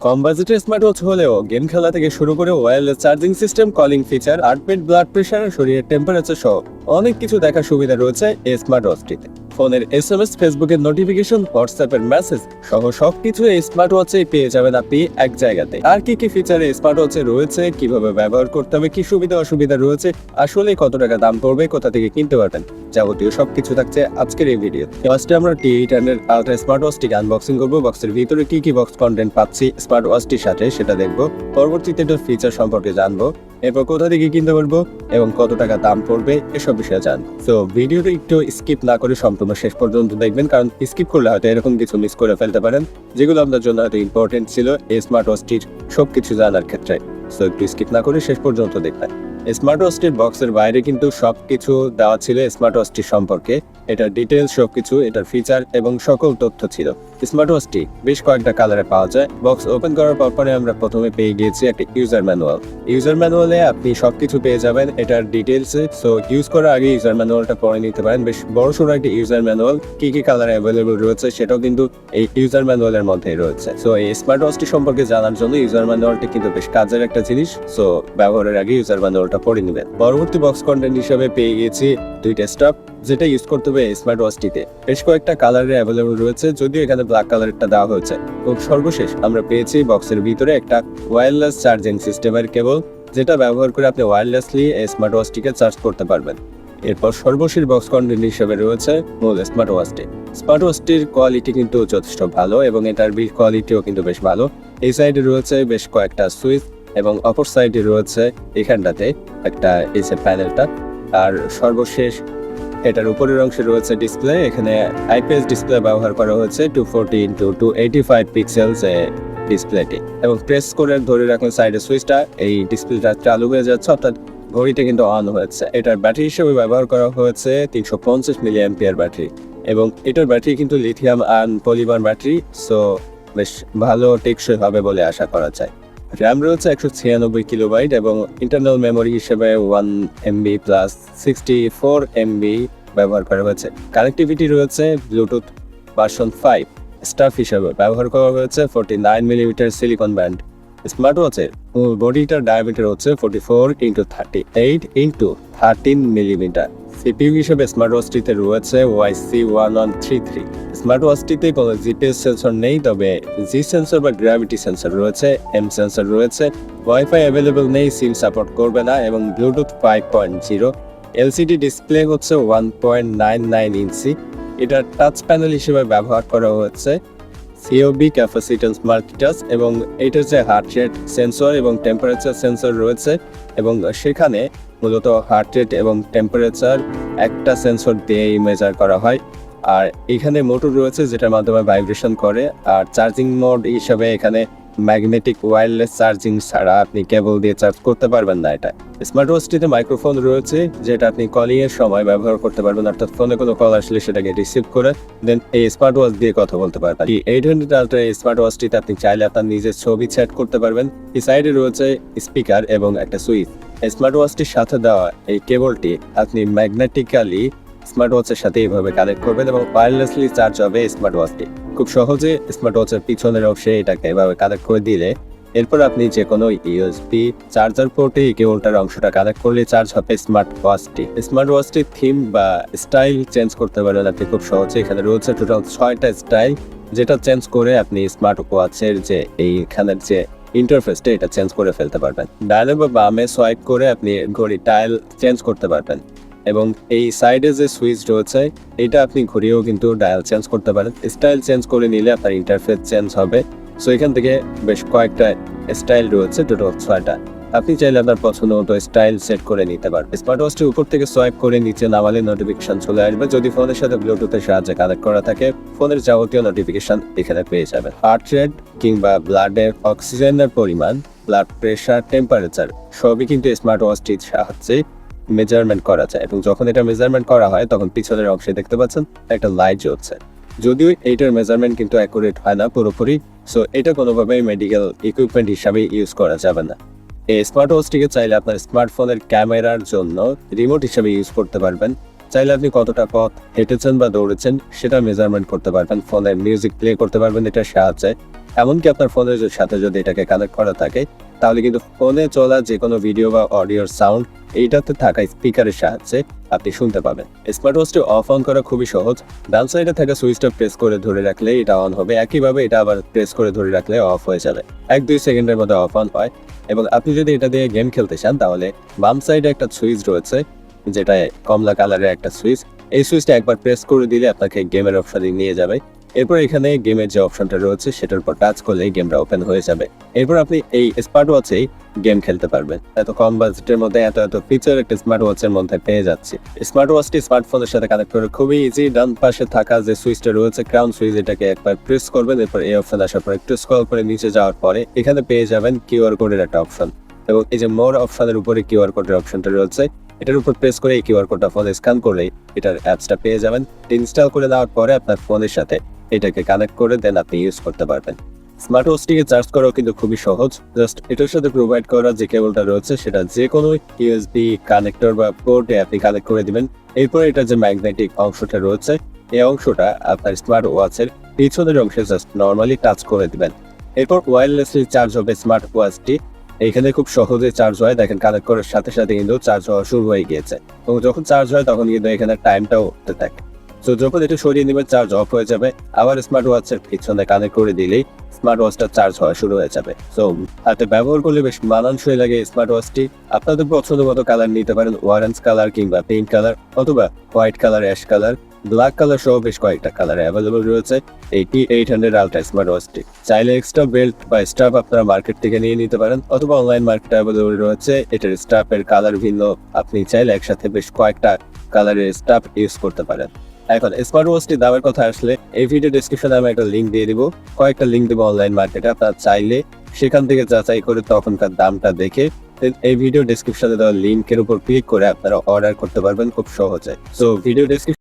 কম বাজেটের smart watch হলেও game খেলা থেকে শুরু করে wireless charging system, calling feature, heartbeat, blood pressure, শরীরের টেম্পারেচার সহ অনেক কিছু দেখার সুবিধা রয়েছে এই স্মার্ট ওয়াচটিতে। ফোনের এসএমএস, ফেসবুকের নোটিফিকেশন, হোয়াটসঅ্যাপের মেসেজ সহ সবকিছু এই স্মার্ট ওয়াচে পেয়ে যাবেন আপনি এক জায়গাতে। আর কি কি ফিচার এই স্মার্ট ওয়াচে রয়েছে, কিভাবে ব্যবহার করতে হবে, কি সুবিধা অসুবিধা রয়েছে, আসলে কত টাকা দাম পড়বে, কোথা থেকে কিনতে পারবেন, যাবতীয় সবকিছু থাকছে আজকের এই ভিডিও। ফার্স্টে আমরা T800 আলট্রা স্মার্ট ওয়াচটিকে আনবক্সিং করবো। বক্সের ভিতরে কি কি বক্স কন্টেন্ট পাচ্ছি স্মার্ট ওয়াচটির সাথে সেটা দেখবো। পরবর্তীতে এটার ফিচার সম্পর্কে জানবো, এরপর কোথা থেকে কিনতে পারবো এবং কত টাকা দাম পড়বে এসব বিষয়ে জানবো। তো ভিডিওটা একটু স্কিপ না করে সম্পূর্ণ শেষ পর্যন্ত দেখবেন, কারণ স্কিপ করলে হয়তো এরকম কিছু মিস করে ফেলতে পারেন যেগুলো আপনার জন্য হয়তো ইম্পর্টেন্ট ছিল এই স্মার্ট ওয়াচটির সবকিছু জানার ক্ষেত্রে। তো একটু স্কিপ না করে শেষ পর্যন্ত দেখবেন। স্মার্ট ওয়াচটির বক্সের বাইরে কিন্তু সবকিছু দেওয়া ছিল স্মার্ট ওয়াচটি সম্পর্কে, এটার ডিটেলস সবকিছু, এটার ফিচার এবং সকল তথ্য ছিল। স্মার্ট ওয়াচটি বেশ কয়েকটা কালারে পাওয়া যায়। বক্স ওপেন করার পরে আমরা প্রথমে পেয়ে গিয়েছি একটা ইউজার ম্যানুয়াল। ইউজার ম্যানুয়ালে আপনি সবকিছু পেয়ে যাবেন এটার ডিটেলসে। সো ইউজ করার আগে ইউজার ম্যানুয়ালটা পড়ে নিতে পারেন। বেশ বড় সড়ো একটা ইউজার ম্যানুয়াল, কি কি কালারে অ্যাভেলেবল রয়েছে সেটাও কিন্তু এই ইউজার ম্যানুয়ালের মধ্যেই রয়েছে। সো এই স্মার্ট ওয়াচটি সম্পর্কে জানার জন্য ইউজার ম্যানুয়ালটি কিন্তু বেশ কাজের একটা জিনিস। সো ব্যবহারের আগে ইউজার ম্যানুয়ালটা পড়ে নেবেন। পরবর্তী বক্স কন্টেন্ট হিসেবে পেয়ে গিয়েছি দুইটা স্ট্রাপ, যেটা ইউজ করতে হবে স্মার্ট ওয়াচটিতে। বেশ কয়েকটা কালারে অ্যাভেলেবল রয়েছে, যদিও এখানে ব্ল্যাক কালারটা দেওয়া হয়েছে। খুব সর্বশেষ আমরা পেয়েছি বক্সের ভিতরে একটা ওয়্যারলেস চার্জিং সিস্টেমের কেবল, যেটা ব্যবহার করে আপনি ওয়্যারলেসলি এই স্মার্ট ওয়াচটিকে চার্জ করতে পারবেন। এরপর সর্বশেষ বক্স কন্টেন্ট হিসেবে রয়েছে মূল স্মার্ট ওয়াচটি। স্মার্ট ওয়াচটির কোয়ালিটি কিন্তু যথেষ্ট ভালো এবং এটার বিল্ড কোয়ালিটিও কিন্তু বেশ ভালো। এই সাইডে রয়েছে বেশ কয়েকটা সুইচ এবং অপর সাইডে রয়েছে এখানটাতে একটা এই যে প্যানেলটা। আর সর্বশেষ এটার উপরের অংশে রয়েছে ডিসপ্লে। এখানে আইপিএস ডিসপ্লে ব্যবহার করা হয়েছে 240x285 পিক্সেলস ডিসপ্লেটি, এবং প্রেস করে ধরে রাখলে সাইডে সুইচটা, এই ডিসপ্লেটা চালু হয়ে যাচ্ছে, অর্থাৎ ঘড়িটা কিন্তু অন হয়েছে। এটার ব্যাটারি হিসেবে ব্যবহার করা হয়েছে 350 mAh ব্যাটারি, এবং এটার ব্যাটারি কিন্তু lithium ion polymer battery. So বেশ ভালো টেকসই হবে বলে আশা করা যায়। র্যাম রয়েছে 196 কিলোবাইট এবং ইন্টারনাল মেমোরি হিসেবে 1 MB প্লাস 64 MB ব্যবহার করা হয়েছে। কানেক্টিভিটি রয়েছে ব্লুটুথ ভার্সন 5। স্টাফ হিসেবে ব্যবহার করা হয়েছে 49 মিলিমিটার সিলিকন ব্যান্ড। স্মার্ট ওয়াচের মূল বডিটার ডায়ামিটার হচ্ছে 44x38x13 মিলিমিটার। সিপিইউ হিসেবে স্মার্ট ওয়াচটিতে রয়েছে YC1133। স্মার্ট ওয়াচটিতে কোনো জিপিএস সেন্সর নেই, তবে জি সেন্সর বা গ্র্যাভিটি সেন্সর রয়েছে, এম সেন্সর রয়েছে। ওয়াইফাই অ্যাভেলেবল নেই, সিম সাপোর্ট করবে না, এবং ব্লুটুথ 5.0। এলসিডি ডিসপ্লে হচ্ছে 1.99 ইঞ্চি। এটার টাচ প্যানেল হিসেবে ব্যবহার করা হচ্ছে সিওবি ক্যাপাসিট্যান্স মাল্টিটাচ, এবং এটার যে হার্ট রেট সেন্সর এবং টেম্পারেচার সেন্সর রয়েছে, এবং সেখানে মূলত হার্ট রেট এবং টেম্পারেচার একটা সেন্সর দিয়েই মেজার করা হয়। আর এখানে মোটর রয়েছে যেটার মাধ্যমে ভাইব্রেশন করে। আর চার্জিং মোড হিসাবে এখানে ম্যাগনেটিক ওয়্যারলেস চার্জিং ছাড়া আপনি কেবল দিয়ে চার্জ করতে পারবেন না। এটা স্মার্ট ওয়াচটিতে মাইক্রোফোন রয়েছে, যেটা আপনি কলিং এর সময় ব্যবহার করতে পারবেন, অর্থাৎ ফোনে কোনো কল আসলে সেটাকে রিসিভ করে দেন এই স্মার্ট ওয়াচ দিয়ে কথা বলতে পারবেন। T800 আলট্রা এই স্মার্ট ওয়াচটিতে আপনি চাইলে আপনার নিজের ছবি সেট করতে পারবেন। এই সাইডে রয়েছে স্পিকার এবং একটা সুইচ। স্মার্ট ওয়াচটির সাথে দেওয়া এই কেবলটি আপনি ম্যাগনেটিক্যালি স্মার্ট ওয়াচের সাথে এইভাবে কানেক্ট করবেন এবং ওয়্যারলেসলি চার্জ হবে স্মার্ট ওয়াচটি। খুব সহজে স্মার্ট ওয়াচের পিছনের অংশে এটাকে এভাবে কানেক্ট করে দিলে এরপর আপনি যে কোনো ইউএসবি চার্জার পোর্টে এই কেবলটার অংশটা কানেক্ট করলে চার্জ হবে স্মার্ট ওয়াচটি। স্মার্ট ওয়াচটির থিম বা স্টাইল চেঞ্জ করতে পারেন আপনি খুব সহজে। এখানে রয়েছে টোটাল 6টা স্টাইল, যেটা চেঞ্জ করে আপনি স্মার্ট ওয়াচের যে এইখানের যে ইন্টারফেসটা এটা চেঞ্জ করে ফেলতে পারবেন। ডায়ালে বা বামে সোয়াইপ করে আপনি ঘড়ি ডায়াল চেঞ্জ করতে পারবেন, এবং এই সাইডে যে সুইচ রয়েছে এটা আপনি ঘুরিয়েও কিন্তু ডায়াল চেঞ্জ করতে পারেন। স্টাইল চেঞ্জ করে নিলে আপনার ইন্টারফেস চেঞ্জ হবে। সো এখান থেকে বেশ কয়েকটা স্টাইল রয়েছে, টোটাল 6টা। আপনি চাইলে আপনার পছন্দ মতো স্টাইল সেট করে নিতে পারবেন। স্মার্ট ওয়াচটি উপর থেকে সোয়াইপ করে নিচে নামালে নোটিফিকেশন চলে আসবে। যদি ফোনের সাথে ব্লুটুথের সাহায্যে কানেক্ট করা থাকে, ফোনের যাবতীয় নোটিফিকেশন এখানে পেয়ে যাবেন। হার্ট রেট কিংবা ব্লাডের অক্সিজেনের পরিমাণ, ব্লাড প্রেশার, টেম্পারেচার সবই কিন্তু স্মার্ট ওয়াচটির সাহায্যে মেজারমেন্ট করা যায়, এবং যখন এটা মেজারমেন্ট করা হয় তখন পিছনের অংশে দেখতে পাচ্ছেন একটা লাইট জ্বলছে। যদিও এইটার মেজারমেন্ট কিন্তু অ্যাকুরেট হয় না পুরোপুরি, সো এটা কোনোভাবেই মেডিকেল ইকুইপমেন্ট হিসাবে ইউজ করা যাবে না। এই স্মার্ট ওয়াচটিকে চাইলে আপনার স্মার্টফোনের ক্যামেরার জন্য রিমোট হিসাবে ইউজ করতে পারবেন। চাইলে আপনি কতটা পথ হেঁটেছেন বা দৌড়েছেন সেটা মেজারমেন্ট করতে পারবেন, ফোনে মিউজিক প্লে করতে পারবেন এটার সাহায্যে। এমনকি আপনার ফোনের সাথে যদি এটাকে কানেক্ট করা থাকে তাহলে কিন্তু ফোনে চলা যে কোনো ভিডিও বা অডিওর সাউন্ড এইটাতে থাকা স্পিকারের সাহায্যে আপনি শুনতে পাবেন। স্মার্ট ওয়াচটি অফ অন করা খুবই সহজ। ডান সাইডে থাকা সুইচটা প্রেস করে ধরে রাখলে এটা অন হবে, একইভাবে এটা আবার প্রেস করে ধরে রাখলে অফ হয়ে যাবে। 1-2 সেকেন্ডের মধ্যে অফ অন হয়। এবং আপনি যদি এটা দিয়ে গেম খেলতে চান তাহলে বাম সাইডে একটা সুইচ রয়েছে, যেটা কমলা কালারের একটা সুইচ। এই সুইচটা একবার প্রেস করে দিলে আপনাকে গেমের অপশনে নিয়ে যাবে। এরপর এখানে গেমের যে অপশনটা রয়েছে সেটার উপর টাচ করলেই গেমটা ওপেন হয়ে যাবে। এরপর আপনি এই স্মার্ট ওয়াচেই গেম খেলতে পারবেন। এত কম বাজেটের মধ্যে এত ফিচার একটা স্মার্ট ওয়াচের মধ্যে পেয়ে যাচ্ছি। স্মার্ট ওয়াচটি স্মার্টফোনের সাথে কানেক্ট করে খুবই ইজি। ডান পাশে থাকা যে সুইচটা রয়েছে ক্রাউন সুইচ, এটাকে একবার প্রেস করবেন। এরপর এই অপশন আসার পর একটু স্ক্রল করে নিচে যাওয়ার পরে এখানে পেয়ে যাবেন কিউআর কোডের একটা অপশন, এবং এই যে মোর অপশনের উপরে কিউআর কোডের অপশনটা রয়েছে এটার উপর প্রেস করে এই কিউআর কোডটা ফোনে স্ক্যান করলেই এটার অ্যাপসটা পেয়ে যাবেন। ইনস্টল করে দেওয়ার পরে আপনার ফোনের সাথে এটাকে কানেক্ট করে দেন আপনি ইউজ করতে পারবেন। স্মার্ট ওয়াচটিকে চার্জ করাও কিন্তু খুবই সহজ। জাস্ট এটার সাথে প্রোভাইড করা যে কেবলটা রয়েছে সেটা যে কোনো ইউএসবি কানেক্টর বা পোর্টে আপনি কানেক্ট করে দিবেন। এরপর এটা যে ম্যাগনেটিক অংশটা রয়েছে এই অংশটা আপনার স্মার্ট ওয়াচের পিছনের অংশে জাস্ট নর্মালি টাচ করে দিবেন। এরপর ওয়্যারলেসলি চার্জ হবে স্মার্ট ওয়াচটি। এইখানে খুব সহজে চার্জ হয়, দেখেন কানেক্ট করার সাথে সাথে কিন্তু চার্জ হওয়া শুরু হয়ে গিয়েছে। এবং যখন চার্জ হয় তখন কিন্তু এখানে টাইমটাও উঠতে থাকে। তো যখন এটা সরিয়ে নেবেন চার্জ অফ হয়ে যাবে, আবার স্মার্ট ওয়াচের পিছনে কানেক্ট করে দিলেই স্মার্ট ওয়াচটা চার্জ হওয়া শুরু হয়ে যাবে। সো হাতে ব্যবহার করলে বেশ মানানসই লাগে স্মার্ট ওয়াচটি। আপনাদের পছন্দ মতো কালার নিতে পারেন, অরেঞ্জ কালার কিংবা পিঙ্ক কালার, অথবা white colour, ash colour, black colour সহ বেশ কয়েকটা কালার অ্যাভেলেবল রয়েছে এই T800 আলট্রা স্মার্ট ওয়াচটি। চাইলে এক্সট্রা বেল্ট বা স্ট্রাপ আপনারা মার্কেট থেকে নিয়ে নিতে পারেন, অথবা অনলাইন মার্কেটে অ্যাভেলেবল রয়েছে। এটার স্ট্রাপের কালার ভিন্ন, আপনি চাইলে একসাথে বেশ কয়েকটা কালারের স্ট্রাপ ইউজ করতে পারেন। এখন স্মার্ট ওয়াচটি দামের কথা আসলে এই ভিডিও ডেসক্রিপশনে আমি একটা লিঙ্ক দিয়ে দিব, কয়েকটা লিঙ্ক দেবো অনলাইন মার্কেটে, আপনারা চাইলে সেখান থেকে যাচাই করে তখনকার দামটা দেখে এই ভিডিও ডেসক্রিপশনে দেওয়া লিঙ্কের উপর ক্লিক করে আপনারা অর্ডার করতে পারবেন খুব সহজে। So video description